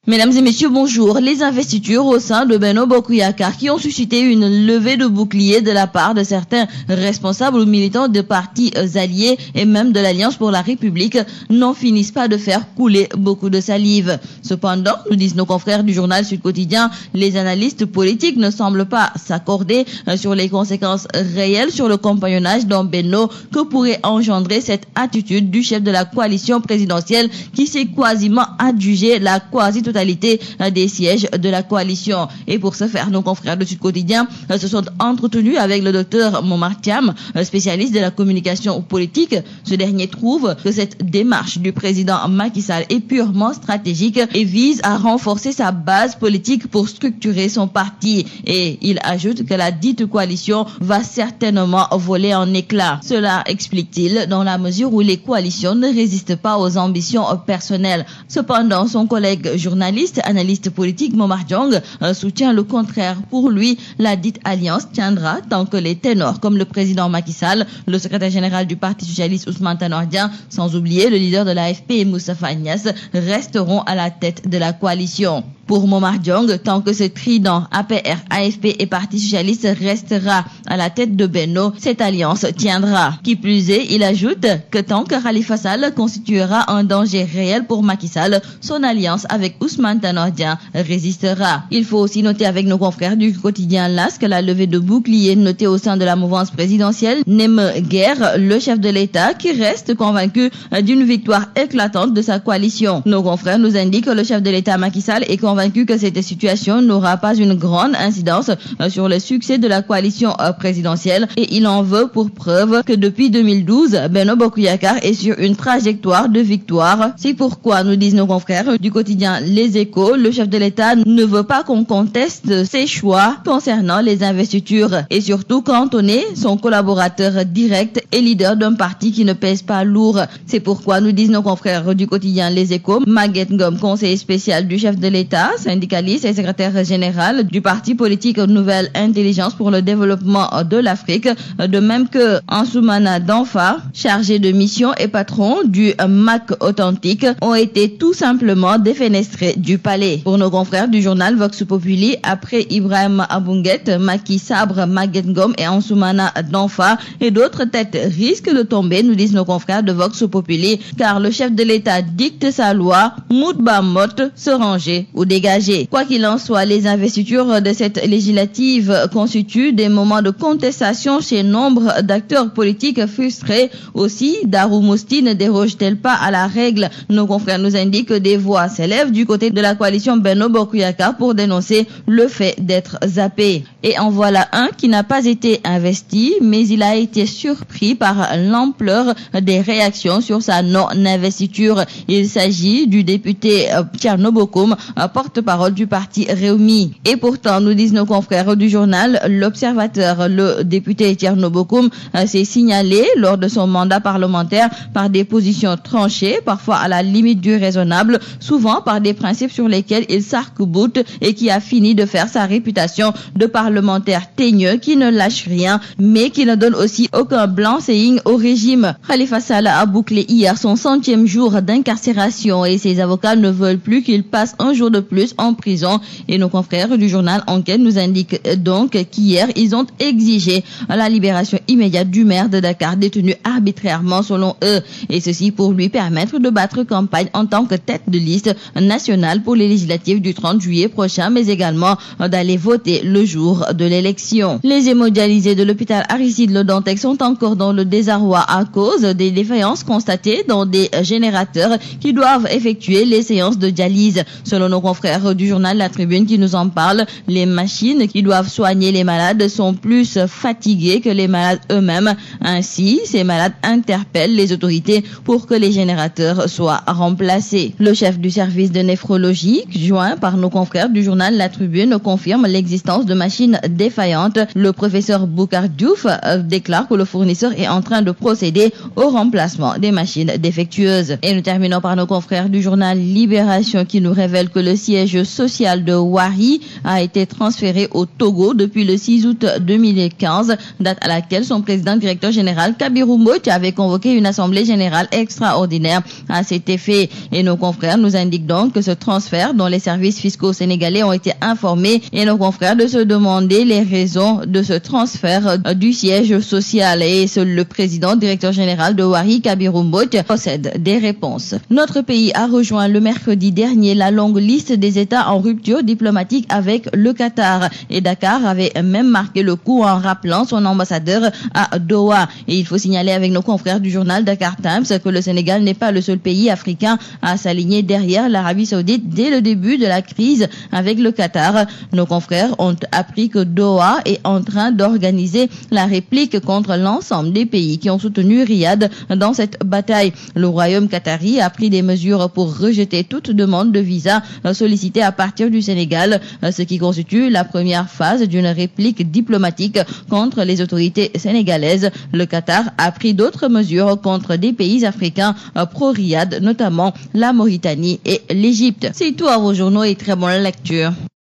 Mesdames et messieurs, bonjour. Les investitures au sein de Benno Bokk Yakaar qui ont suscité une levée de boucliers de la part de certains responsables ou militants de partis alliés et même de l'Alliance pour la République n'en finissent pas de faire couler beaucoup de salive. Cependant, nous disent nos confrères du journal Sud Quotidien, les analystes politiques ne semblent pas s'accorder sur les conséquences réelles sur le compagnonnage dans Benno que pourrait engendrer cette attitude du chef de la coalition présidentielle qui s'est quasiment adjugé la quasi-totalité des sièges de la coalition. Et pour ce faire, nos confrères de Sud Quotidien se sont entretenus avec le docteur Momar Thiam, spécialiste de la communication politique. Ce dernier trouve que cette démarche du président Macky Sall est purement stratégique et vise à renforcer sa base politique pour structurer son parti. Et il ajoute que la dite coalition va certainement voler en éclats. Cela explique-t-il dans la mesure où les coalitions ne résistent pas aux ambitions personnelles. Cependant, son collègue journaliste, analyste politique Momar Diong soutient le contraire. Pour lui, la dite alliance tiendra tant que les ténors comme le président Macky Sall, le secrétaire général du Parti socialiste Ousmane Tanor Dieng, sans oublier le leader de l'AFP Moustapha Niasse, resteront à la tête de la coalition. Pour Momar Diong, tant que ce trident APR, AFP et Parti socialiste restera à la tête de Benno, cette alliance tiendra. Qui plus est, il ajoute que tant que Khalifa Sall constituera un danger réel pour Macky Sall, son alliance avec Ousmane Tanor Dieng résistera. Il faut aussi noter avec nos confrères du quotidien LAS que la levée de boucliers notée au sein de la mouvance présidentielle n'aime guère le chef de l'État qui reste convaincu d'une victoire éclatante de sa coalition. Nos confrères nous indiquent que le chef de l'État Macky Sall est convaincu que cette situation n'aura pas une grande incidence sur le succès de la coalition présidentielle et il en veut pour preuve que depuis 2012, Benno Bokk Yakaar est sur une trajectoire de victoire. C'est pourquoi, nous disent nos confrères du quotidien Les Échos, le chef de l'État ne veut pas qu'on conteste ses choix concernant les investitures et surtout cantonner son collaborateur direct et leader d'un parti qui ne pèse pas lourd. C'est pourquoi, nous disent nos confrères du quotidien Les Échos, Maguette Ngom, conseiller spécial du chef de l'État, syndicaliste et secrétaire général du parti politique Nouvelle Intelligence pour le développement de l'Afrique, de même que Ansoumana Danfa, chargé de mission et patron du MAC Authentique, ont été tout simplement défenestrés du palais. Pour nos confrères du journal Vox Populi, après Ibrahim Abounguet, Macky Sabre, Maguette Ngom et Ansoumana Danfa et d'autres têtes risquent de tomber, nous disent nos confrères de Vox Populi, car le chef de l'État dicte sa loi, Moutba Mot, se ranger ou dégager. Quoi qu'il en soit, les investitures de cette législative constituent des moments de contestation chez nombre d'acteurs politiques frustrés. Aussi, Darou Mousti ne déroge-t-elle pas à la règle? Nos confrères nous indiquent que des voix s'élèvent du côté de la coalition Benno Bokk Yakaar pour dénoncer le fait d'être zappé. Et en voilà un qui n'a pas été investi, mais il a été surpris par l'ampleur des réactions sur sa non-investiture. Il s'agit du député Thierno Bocoum, porte-parole du parti Rewmi. Et pourtant, nous disent nos confrères du journal L'Observateur, le député Thierno Bocoum s'est signalé lors de son mandat parlementaire par des positions tranchées, parfois à la limite du raisonnable, souvent par des principes sur lesquels il s'arc-boute et qui a fini de faire sa réputation de parlementaire teigneux qui ne lâche rien, mais qui ne donne aussi aucun blanc-seing au régime. Khalifa Sall a bouclé hier son 100e jour d'incarcération et ses avocats ne veulent plus qu'il passe un jour de plus en prison. Et nos confrères du journal Enquête nous indiquent donc qu'hier, ils ont exigé la libération immédiate du maire de Dakar détenu arbitrairement selon eux. Et ceci pour lui permettre de battre campagne en tant que tête de liste nationale pour les législatives du 30 juillet prochain, mais également d'aller voter le jour de l'élection. Les hémodialysés de l'hôpital Aristide Le Dantec sont encore dans le désarroi à cause des défaillances constatées dans des générateurs qui doivent effectuer les séances de dialyse. Selon nos confrères du journal La Tribune qui nous en parlent, les machines qui doivent soigner les malades sont plus fatiguées que les malades eux-mêmes. Ainsi, ces malades interpellent les autorités pour que les générateurs soient remplacés. Le chef du service de néphrologie, joint par nos confrères du journal La Tribune, confirme l'existence de machines défaillantes. Le professeur Boukar Diouf déclare que le fournisseur est en train de procéder au remplacement des machines défectueuses. Et nous terminons par nos confrères du journal Libération qui nous révèle que le siège social de Wari a été transféré au Togo depuis le 6 août 2015, date à laquelle son président directeur général Kabirou Mbodj avait convoqué une assemblée générale extraordinaire à cet effet. Et nos confrères nous indiquent donc que ce transfert dont les services fiscaux sénégalais ont été informés et nos confrères de se demander les raisons de ce transfert du siège social. Et seul le président directeur général de Wari, Kabirou Mbodj, possède des réponses. Notre pays a rejoint le mercredi dernier la longue liste des États en rupture diplomatique avec le Qatar. Et Dakar avait même marqué le coup en rappelant son ambassadeur à Doha. Et il faut signaler avec nos confrères du journal Dakar Times que le Sénégal n'est pas le seul pays africain à s'aligner derrière l'Arabie Saoudite dès le début de la crise avec le Qatar. Nos confrères ont appris que Doha est en train d'organiser la réplique contre l'ensemble des pays qui ont soutenu Riyad dans cette bataille. Le royaume qatari a pris des mesures pour rejeter toute demande de visa sollicitée à partir du Sénégal, ce qui constitue la première phase d'une réplique diplomatique contre les autorités sénégalaises. Le Qatar a pris d'autres mesures contre des pays africains pro-Riyad, notamment la Mauritanie et l'Égypte. C'est tout à vos journaux et très bonne lecture.